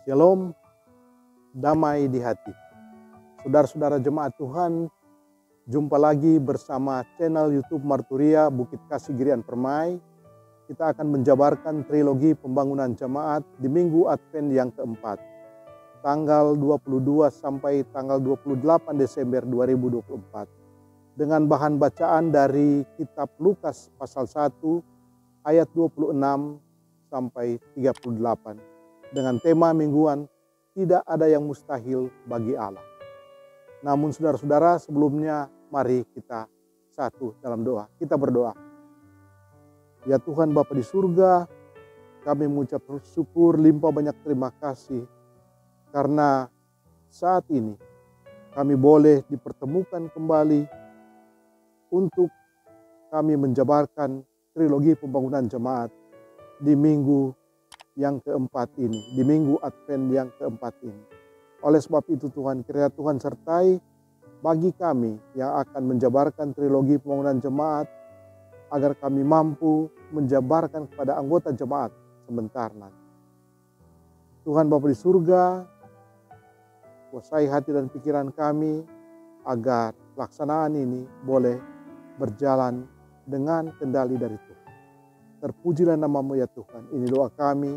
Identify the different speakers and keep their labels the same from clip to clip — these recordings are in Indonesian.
Speaker 1: Shalom, damai di hati. Saudara-saudara jemaat Tuhan, jumpa lagi bersama channel YouTube Marturia Bukit Kasih Girian Permai. Kita akan menjabarkan trilogi pembangunan jemaat di Minggu Advent yang keempat, tanggal 22 sampai tanggal 28 Desember 2024. Dengan bahan bacaan dari kitab Lukas pasal 1 ayat 26 sampai 38. Dengan tema mingguan, tidak ada yang mustahil bagi Allah. Namun saudara-saudara, sebelumnya mari kita satu dalam doa. Kita berdoa. Ya Tuhan Bapa di surga, kami mengucap syukur limpah banyak terima kasih karena saat ini kami boleh dipertemukan kembali untuk kami menjabarkan trilogi pembangunan jemaat di minggu yang keempat ini, di minggu Advent yang keempat ini. Oleh sebab itu Tuhan, kiranya Tuhan sertai bagi kami yang akan menjabarkan trilogi pembangunan jemaat, agar kami mampu menjabarkan kepada anggota jemaat sebentar nanti. Tuhan Bapa di surga, kuasai hati dan pikiran kami, agar pelaksanaan ini boleh berjalan dengan kendali dari Tuhan. Terpujilah nama-Mu ya Tuhan. Ini doa kami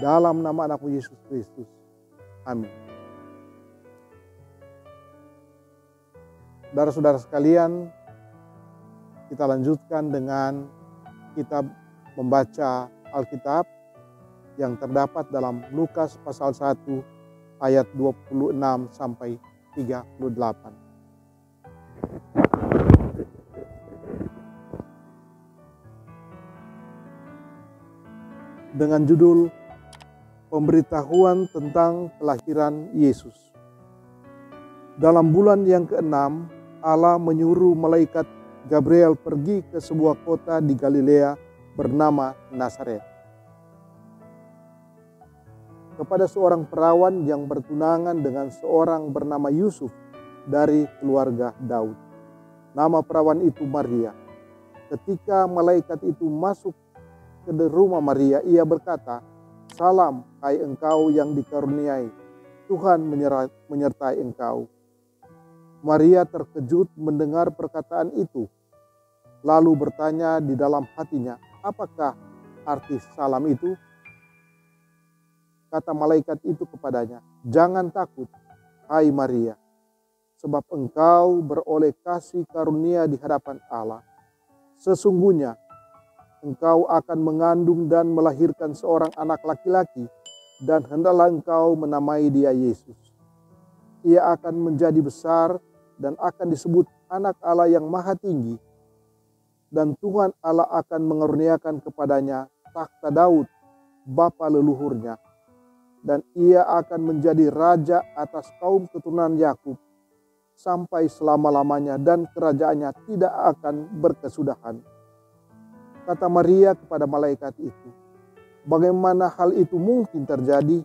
Speaker 1: dalam nama anak-Mu Yesus Kristus. Amin. Saudara-saudara sekalian, kita lanjutkan dengan kita membaca Alkitab yang terdapat dalam Lukas pasal 1 ayat 26 sampai 38. Dengan judul Pemberitahuan tentang kelahiran Yesus. Dalam bulan yang ke-6, Allah menyuruh malaikat Gabriel pergi ke sebuah kota di Galilea bernama Nazaret, kepada seorang perawan yang bertunangan dengan seorang bernama Yusuf dari keluarga Daud. Nama perawan itu Maria. Ketika malaikat itu masuk ke rumah Maria, ia berkata, "Salam, hai engkau yang dikaruniai, Tuhan menyertai engkau." Maria terkejut mendengar perkataan itu, lalu bertanya di dalam hatinya, "Apakah arti salam itu?" Kata malaikat itu kepadanya, "Jangan takut, hai Maria, sebab engkau beroleh kasih karunia di hadapan Allah. Sesungguhnya engkau akan mengandung dan melahirkan seorang anak laki-laki, dan hendaklah engkau menamai dia Yesus. Ia akan menjadi besar dan akan disebut Anak Allah yang Maha Tinggi. Dan Tuhan Allah akan mengaruniakan kepadanya takhta Daud, bapa leluhurnya. Dan ia akan menjadi raja atas kaum keturunan Yakub sampai selama-lamanya, dan kerajaannya tidak akan berkesudahan." Kata Maria kepada malaikat itu, "Bagaimana hal itu mungkin terjadi,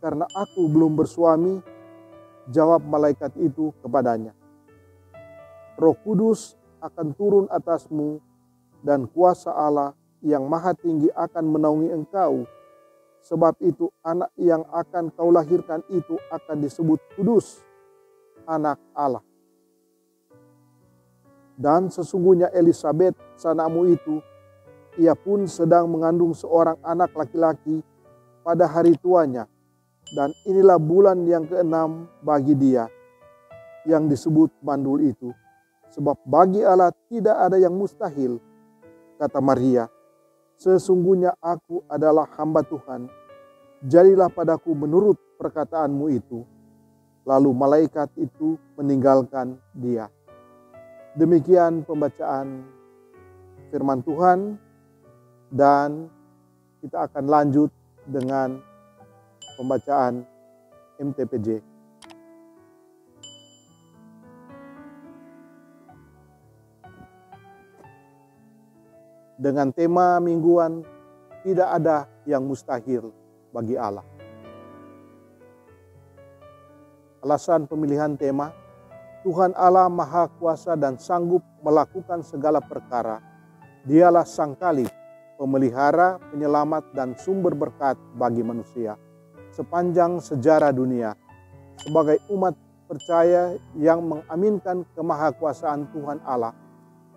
Speaker 1: karena aku belum bersuami?" Jawab malaikat itu kepadanya, "Roh Kudus akan turun atasmu, dan kuasa Allah yang Maha Tinggi akan menaungi engkau. Sebab itu anak yang akan kau lahirkan itu akan disebut kudus, Anak Allah. Dan sesungguhnya Elisabet, sanakmu itu, ia pun sedang mengandung seorang anak laki-laki pada hari tuanya. Dan inilah bulan yang ke-6 bagi dia, yang disebut mandul itu. Sebab bagi Allah tidak ada yang mustahil." Kata Maria, "Sesungguhnya aku adalah hamba Tuhan. Jadilah padaku menurut perkataanmu itu." Lalu malaikat itu meninggalkan dia. Demikian pembacaan firman Tuhan. Dan kita akan lanjut dengan pembacaan MTPJ. Dengan tema mingguan, tidak ada yang mustahil bagi Allah. Alasan pemilihan tema, Tuhan Allah Maha Kuasa dan sanggup melakukan segala perkara. Dialah Sang Khalif, pemelihara, penyelamat, dan sumber berkat bagi manusia. sepanjang sejarah dunia. Sebagai umat percaya yang mengaminkan kemahakuasaan Tuhan Allah,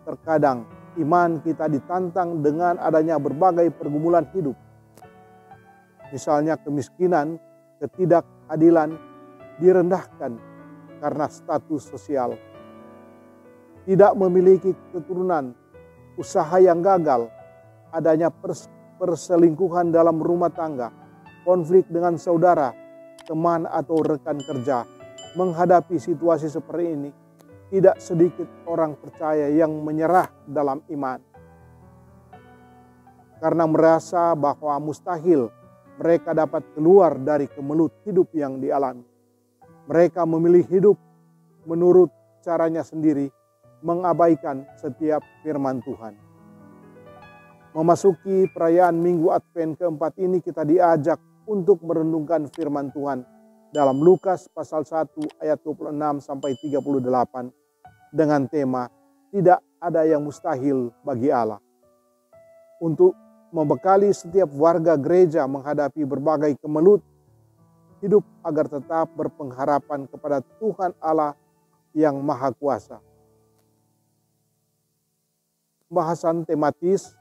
Speaker 1: terkadang iman kita ditantang dengan adanya berbagai pergumulan hidup. Misalnya kemiskinan, ketidakadilan, direndahkan karena status sosial, tidak memiliki keturunan, usaha yang gagal, adanya perselingkuhan dalam rumah tangga, konflik dengan saudara, teman atau rekan kerja. Menghadapi situasi seperti ini, tidak sedikit orang percaya yang menyerah dalam iman. Karena merasa bahwa mustahil mereka dapat keluar dari kemelut hidup yang dialami. Mereka memilih hidup menurut caranya sendiri, mengabaikan setiap firman Tuhan. Memasuki perayaan Minggu Advent keempat ini, kita diajak untuk merenungkan firman Tuhan dalam Lukas pasal 1 ayat 26 sampai 38 dengan tema tidak ada yang mustahil bagi Allah. Untuk membekali setiap warga gereja menghadapi berbagai kemelut hidup agar tetap berpengharapan kepada Tuhan Allah yang Maha Kuasa. Pembahasan tematis,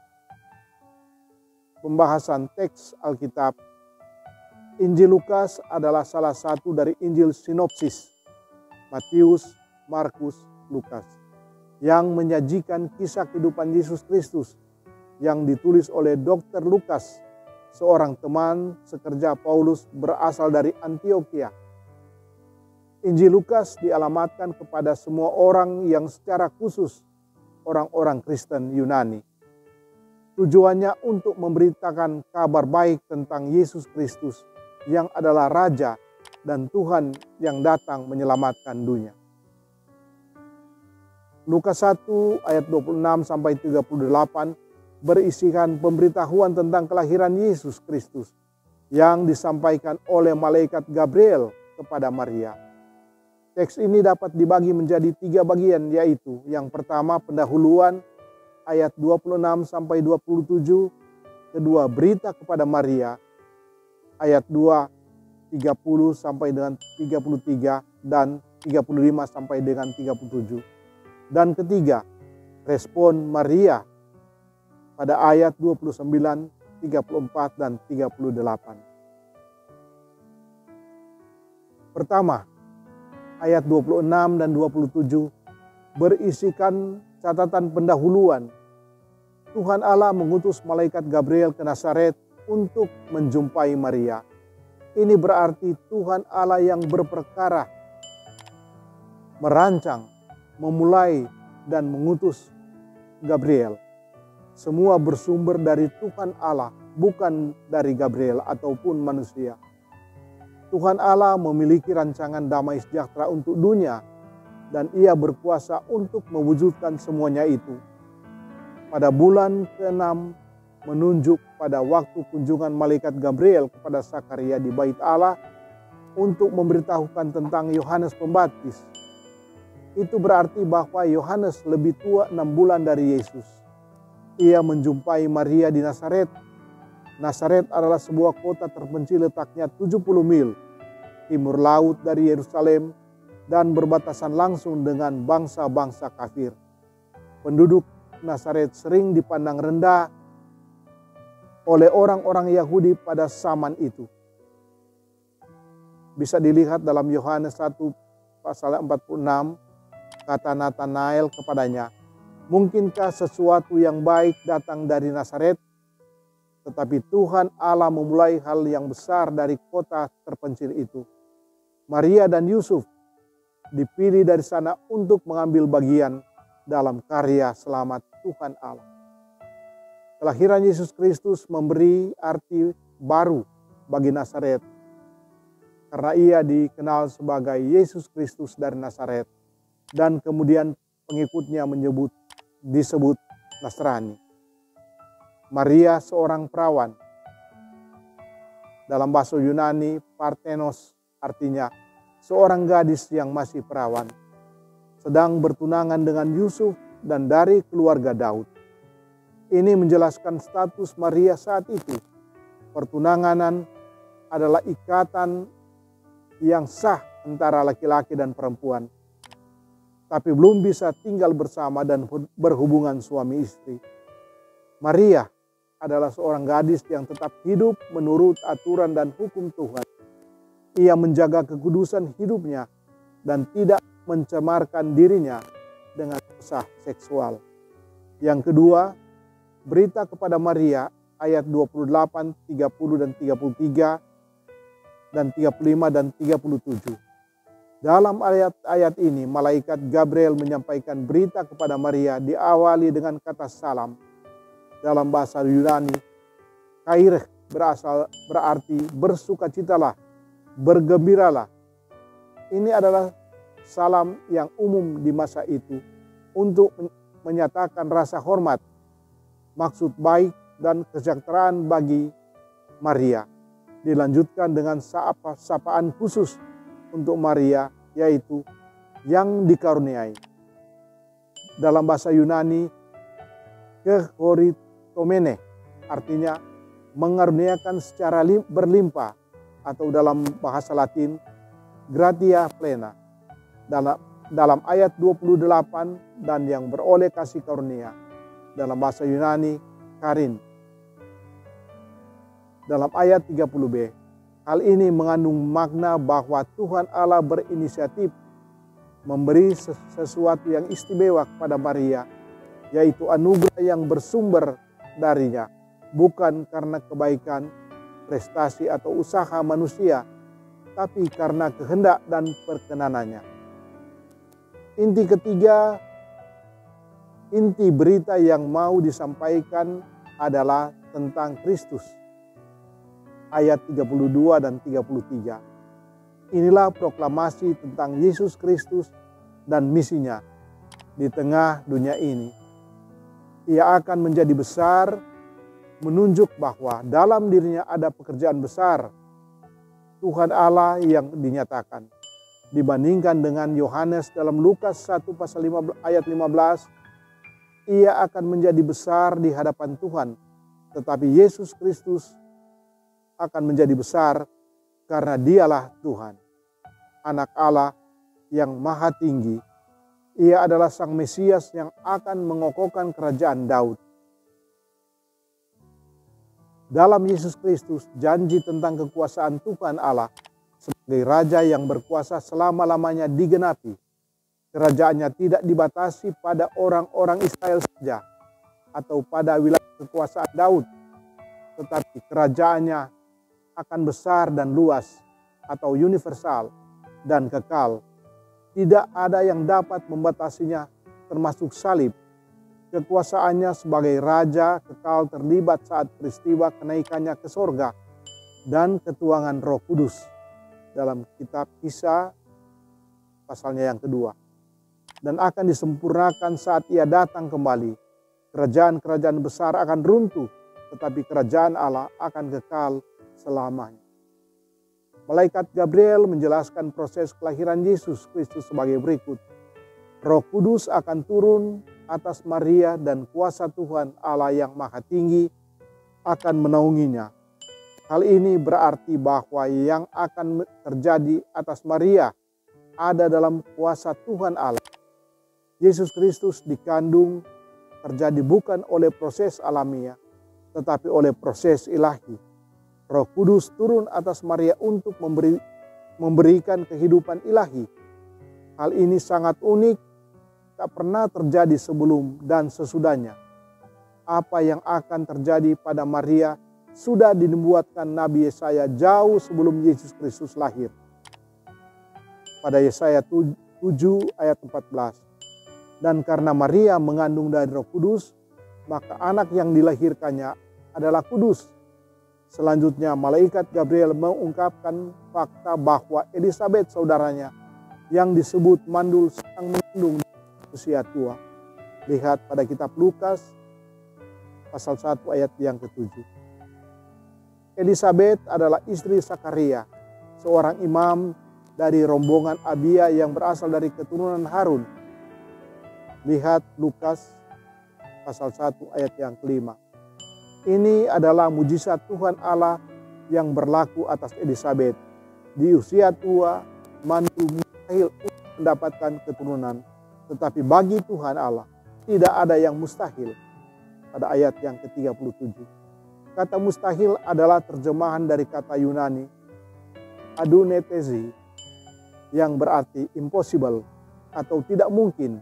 Speaker 1: pembahasan teks Alkitab. Injil Lukas adalah salah satu dari Injil sinopsis Matius, Markus, Lukas yang menyajikan kisah kehidupan Yesus Kristus yang ditulis oleh Dr. Lukas, seorang teman sekerja Paulus berasal dari Antiokhia. Injil Lukas dialamatkan kepada semua orang yang secara khusus orang-orang Kristen Yunani. Tujuannya untuk memberitakan kabar baik tentang Yesus Kristus yang adalah Raja dan Tuhan yang datang menyelamatkan dunia. Lukas 1 ayat 26 sampai 38 berisikan pemberitahuan tentang kelahiran Yesus Kristus yang disampaikan oleh malaikat Gabriel kepada Maria. Teks ini dapat dibagi menjadi 3 bagian, yaitu yang pertama pendahuluan ayat 26 sampai 27, kedua berita kepada Maria ayat 2 30 sampai dengan 33 dan 35 sampai dengan 37. Dan ketiga, respon Maria pada ayat 29, 34 dan 38. Pertama, ayat 26 dan 27 berisikan catatan pendahuluan. Tuhan Allah mengutus malaikat Gabriel ke Nazaret untuk menjumpai Maria. Ini berarti Tuhan Allah yang berperkara, merancang, memulai, dan mengutus Gabriel. Semua bersumber dari Tuhan Allah, bukan dari Gabriel ataupun manusia. Tuhan Allah memiliki rancangan damai sejahtera untuk dunia, dan Ia berkuasa untuk mewujudkan semuanya itu. Pada bulan ke-6 menunjuk pada waktu kunjungan malaikat Gabriel kepada Zakaria di Bait Allah untuk memberitahukan tentang Yohanes Pembaptis. Itu berarti bahwa Yohanes lebih tua 6 bulan dari Yesus. Ia menjumpai Maria di Nazaret. Nazaret adalah sebuah kota terpencil letaknya 70 mil timur laut dari Yerusalem dan berbatasan langsung dengan bangsa-bangsa kafir. Penduduk Nazaret sering dipandang rendah oleh orang-orang Yahudi pada zaman itu. Bisa dilihat dalam Yohanes 1 pasal 46, kata Natanael kepadanya, "Mungkinkah sesuatu yang baik datang dari Nazaret?" Tetapi Tuhan Allah memulai hal yang besar dari kota terpencil itu. Maria dan Yusuf dipilih dari sana untuk mengambil bagian dalam karya selamat Tuhan Allah. Kelahiran Yesus Kristus memberi arti baru bagi Nazaret karena ia dikenal sebagai Yesus Kristus dari Nazaret dan kemudian pengikutnya disebut Nasrani. Maria seorang perawan. Dalam bahasa Yunani, Parthenos artinya seorang gadis yang masih perawan, sedang bertunangan dengan Yusuf dan dari keluarga Daud. Ini menjelaskan status Maria saat itu. Pertunangan adalah ikatan yang sah antara laki-laki dan perempuan, tapi belum bisa tinggal bersama dan berhubungan suami istri. Maria adalah seorang gadis yang tetap hidup menurut aturan dan hukum Tuhan. Ia menjaga kekudusan hidupnya dan tidak mencemarkan dirinya dengan dosa seksual. Yang kedua, berita kepada Maria ayat 28, 30 dan 33 dan 35 dan 37. Dalam ayat-ayat ini, malaikat Gabriel menyampaikan berita kepada Maria diawali dengan kata salam. Dalam bahasa Yunani, kaireh berarti bersukacitalah, bergembiralah. Ini adalah salam yang umum di masa itu untuk menyatakan rasa hormat, maksud baik dan kesejahteraan bagi Maria. Dilanjutkan dengan sapaan khusus untuk Maria, yaitu yang dikaruniai. Dalam bahasa Yunani, kehoritomene artinya mengaruniakan secara berlimpah, atau dalam bahasa Latin, gratia plena. Dalam ayat 28, dan yang beroleh kasih karunia. Dalam bahasa Yunani, karin. Dalam ayat 30b, hal ini mengandung makna bahwa Tuhan Allah berinisiatif memberi sesuatu yang istimewa kepada Maria, yaitu anugerah yang bersumber darinya, bukan karena kebaikan, prestasi atau usaha manusia, tapi karena kehendak dan perkenanannya. Inti ketiga, inti berita yang mau disampaikan adalah tentang Kristus. Ayat 32 dan 33. Inilah proklamasi tentang Yesus Kristus dan misinya di tengah dunia ini. Ia akan menjadi besar, menunjuk bahwa dalam dirinya ada pekerjaan besar Tuhan Allah yang dinyatakan. Dibandingkan dengan Yohanes dalam Lukas 1 pasal 15, ayat 15, ia akan menjadi besar di hadapan Tuhan, tetapi Yesus Kristus akan menjadi besar karena dialah Tuhan, anak Allah yang maha tinggi. Ia adalah sang Mesias yang akan mengokohkan kerajaan Daud. Dalam Yesus Kristus, janji tentang kekuasaan Tuhan Allah sebagai Raja yang berkuasa selama-lamanya digenapi. Kerajaannya tidak dibatasi pada orang-orang Israel saja atau pada wilayah kekuasaan Daud, tetapi kerajaannya akan besar dan luas atau universal dan kekal. Tidak ada yang dapat membatasinya, termasuk salib. Kekuasaannya sebagai raja kekal terlibat saat peristiwa kenaikannya ke sorga dan ketuangan Roh Kudus dalam kitab Kisah pasalnya yang kedua. Dan akan disempurnakan saat ia datang kembali. Kerajaan-kerajaan besar akan runtuh, tetapi kerajaan Allah akan kekal selamanya. Malaikat Gabriel menjelaskan proses kelahiran Yesus Kristus sebagai berikut. Roh Kudus akan turun atas Maria dan kuasa Tuhan Allah yang maha tinggi akan menaunginya. Hal ini berarti bahwa yang akan terjadi atas Maria ada dalam kuasa Tuhan Allah. Yesus Kristus dikandung terjadi bukan oleh proses alamiah, tetapi oleh proses ilahi. Roh Kudus turun atas Maria untuk memberikan kehidupan ilahi. Hal ini sangat unik, tak pernah terjadi sebelum dan sesudahnya. Apa yang akan terjadi pada Maria sudah dinubuatkan Nabi Yesaya jauh sebelum Yesus Kristus lahir. Pada Yesaya 7 ayat 14. Dan karena Maria mengandung dari Roh Kudus, maka anak yang dilahirkannya adalah kudus. Selanjutnya malaikat Gabriel mengungkapkan fakta bahwa Elisabet saudaranya yang disebut mandul sedang mengandung usia tua. Lihat pada kitab Lukas pasal 1 ayat yang ke-7. Elisabet adalah istri Sakaria, seorang imam dari rombongan Abia yang berasal dari keturunan Harun. Lihat Lukas pasal 1 ayat yang ke-5. Ini adalah mujizat Tuhan Allah yang berlaku atas Elisabet. Di usia tua, mantu mustahil untuk mendapatkan keturunan. Tetapi bagi Tuhan Allah, tidak ada yang mustahil. Pada ayat yang ke-37. Kata mustahil adalah terjemahan dari kata Yunani adunetesi, yang berarti impossible atau tidak mungkin.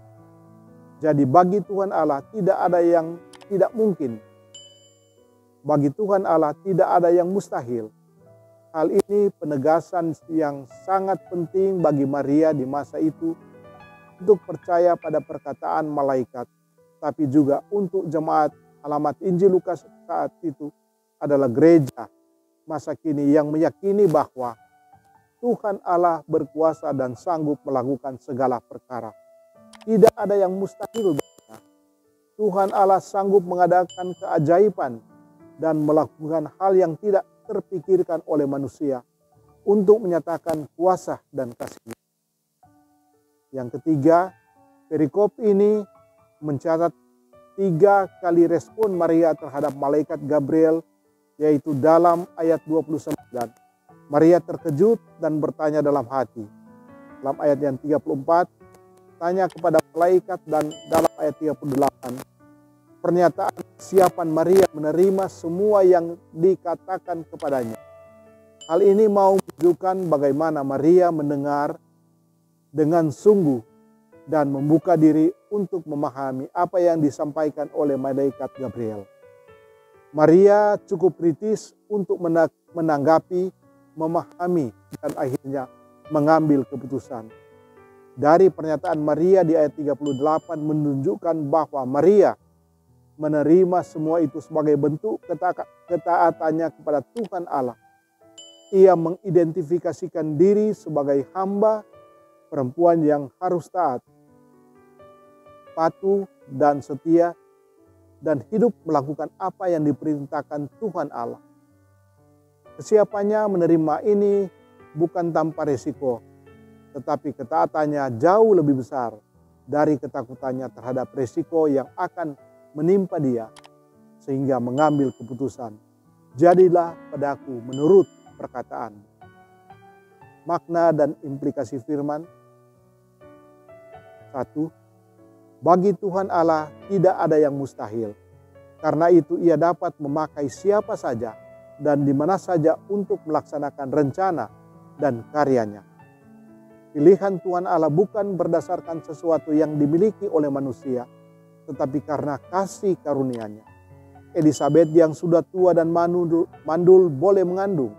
Speaker 1: Jadi bagi Tuhan Allah tidak ada yang tidak mungkin. Bagi Tuhan Allah tidak ada yang mustahil. Hal ini penegasan yang sangat penting bagi Maria di masa itu untuk percaya pada perkataan malaikat, tapi juga untuk jemaat. Alamat Injil Lukas saat itu adalah gereja masa kini yang meyakini bahwa Tuhan Allah berkuasa dan sanggup melakukan segala perkara. Tidak ada yang mustahil baginya. Tuhan Allah sanggup mengadakan keajaiban dan melakukan hal yang tidak terpikirkan oleh manusia untuk menyatakan kuasa dan kasih. Yang ketiga, perikop ini mencatat 3 kali respon Maria terhadap malaikat Gabriel, yaitu dalam ayat 29. Maria terkejut dan bertanya dalam hati. Dalam ayat yang 34, tanya kepada malaikat, dan dalam ayat 38, pernyataan kesiapan Maria menerima semua yang dikatakan kepadanya. Hal ini mau menunjukkan bagaimana Maria mendengar dengan sungguh dan membuka diri untuk memahami apa yang disampaikan oleh malaikat Gabriel. Maria cukup kritis untuk menanggapi, memahami, dan akhirnya mengambil keputusan. Dari pernyataan Maria di ayat 38 menunjukkan bahwa Maria menerima semua itu sebagai bentuk ketaatannya kepada Tuhan Allah. Ia mengidentifikasikan diri sebagai hamba perempuan yang harus taat, patuh dan setia, dan hidup melakukan apa yang diperintahkan Tuhan Allah. Kesiapannya menerima ini bukan tanpa risiko, tetapi ketaatannya jauh lebih besar dari ketakutannya terhadap risiko yang akan menimpa dia, sehingga mengambil keputusan, jadilah padaku menurut perkataan. Makna dan implikasi firman. 1. Bagi Tuhan Allah tidak ada yang mustahil. Karena itu ia dapat memakai siapa saja dan di mana saja untuk melaksanakan rencana dan karyanya. Pilihan Tuhan Allah bukan berdasarkan sesuatu yang dimiliki oleh manusia, tetapi karena kasih karunia-Nya. Elisabet yang sudah tua dan mandul boleh mengandung,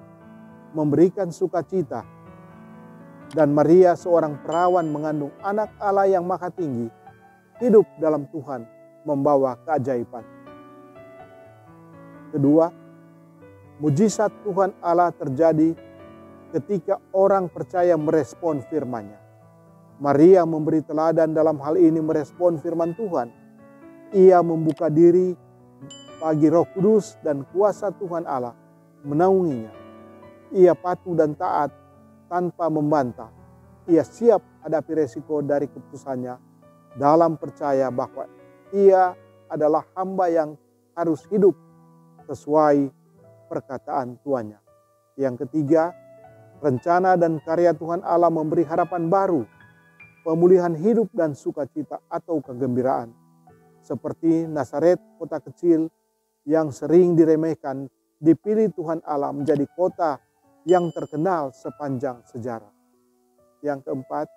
Speaker 1: memberikan sukacita, dan Maria seorang perawan mengandung anak Allah yang maha tinggi, hidup dalam Tuhan membawa keajaiban. Kedua, mujizat Tuhan Allah terjadi ketika orang percaya merespon firman-Nya. Maria memberi teladan dalam hal ini merespon firman Tuhan. Ia membuka diri bagi Roh Kudus dan kuasa Tuhan Allah menaunginya. Ia patuh dan taat tanpa membantah. Ia siap hadapi resiko dari keputusannya dalam percaya bahwa ia adalah hamba yang harus hidup sesuai perkataan Tuannya. Yang ketiga, rencana dan karya Tuhan Allah memberi harapan baru, pemulihan hidup dan sukacita atau kegembiraan. Seperti Nazaret, kota kecil yang sering diremehkan, dipilih Tuhan Allah menjadi kota yang terkenal sepanjang sejarah. Yang keempat,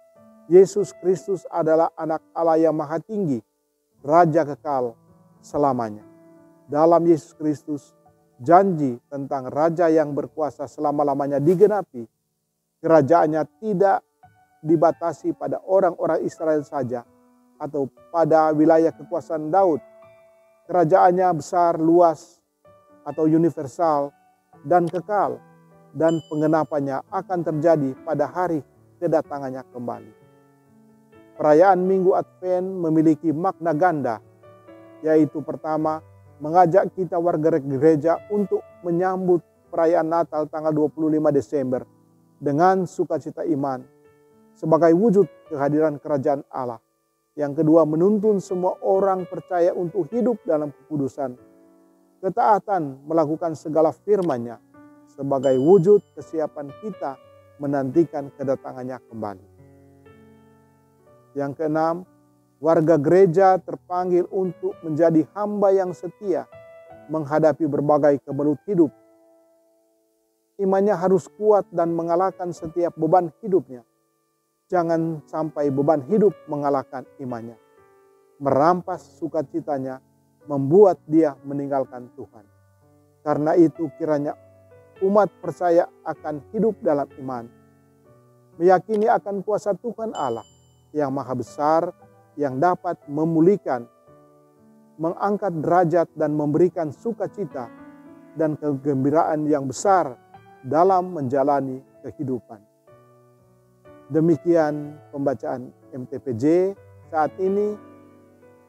Speaker 1: Yesus Kristus adalah anak Allah yang maha tinggi, Raja kekal selamanya. Dalam Yesus Kristus, janji tentang Raja yang berkuasa selama-lamanya digenapi. Kerajaannya tidak dibatasi pada orang-orang Israel saja atau pada wilayah kekuasaan Daud. Kerajaannya besar, luas, atau universal dan kekal, dan penggenapannya akan terjadi pada hari kedatangannya kembali. Perayaan Minggu Advent memiliki makna ganda, yaitu pertama, mengajak kita warga gereja untuk menyambut perayaan Natal tanggal 25 Desember dengan sukacita iman sebagai wujud kehadiran kerajaan Allah. Yang kedua, menuntun semua orang percaya untuk hidup dalam kekudusan, ketaatan, melakukan segala firman-Nya sebagai wujud kesiapan kita menantikan kedatangannya kembali. Yang keenam, warga gereja terpanggil untuk menjadi hamba yang setia menghadapi berbagai kemelut hidup. Imannya harus kuat dan mengalahkan setiap beban hidupnya. Jangan sampai beban hidup mengalahkan imannya, merampas sukacitanya, membuat dia meninggalkan Tuhan. Karena itu kiranya umat percaya akan hidup dalam iman, meyakini akan kuasa Tuhan Allah yang maha besar, yang dapat memulihkan, mengangkat derajat dan memberikan sukacita dan kegembiraan yang besar dalam menjalani kehidupan. Demikian pembacaan MTPJ saat ini.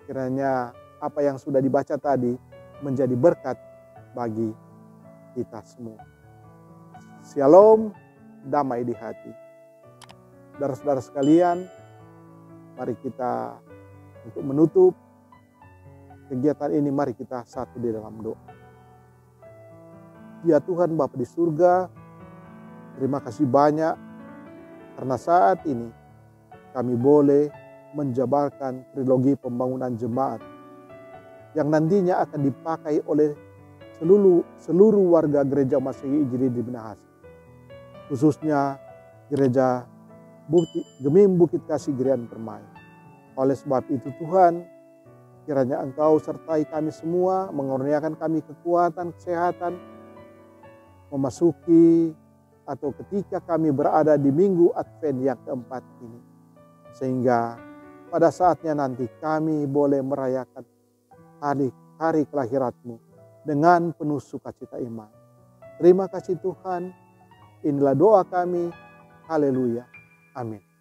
Speaker 1: Kiranya apa yang sudah dibaca tadi menjadi berkat bagi kita semua. Shalom, damai di hati. Saudara-saudara sekalian, mari kita untuk menutup kegiatan ini, mari kita satu di dalam doa. Ya Tuhan Bapa di surga, terima kasih banyak karena saat ini kami boleh menjabarkan trilogi pembangunan jemaat yang nantinya akan dipakai oleh seluruh warga gereja Masehi Injili di Minahasa. Khususnya gereja Gemim Bukit Kasih Gerian Permai. Oleh sebab itu Tuhan, kiranya Engkau sertai kami semua, mengurniakan kami kekuatan, kesehatan, memasuki atau ketika kami berada di minggu Advent yang keempat ini. Sehingga pada saatnya nanti kami boleh merayakan hari kelahiran-Mu dengan penuh sukacita iman. Terima kasih Tuhan. Inilah doa kami. Haleluya. Amin.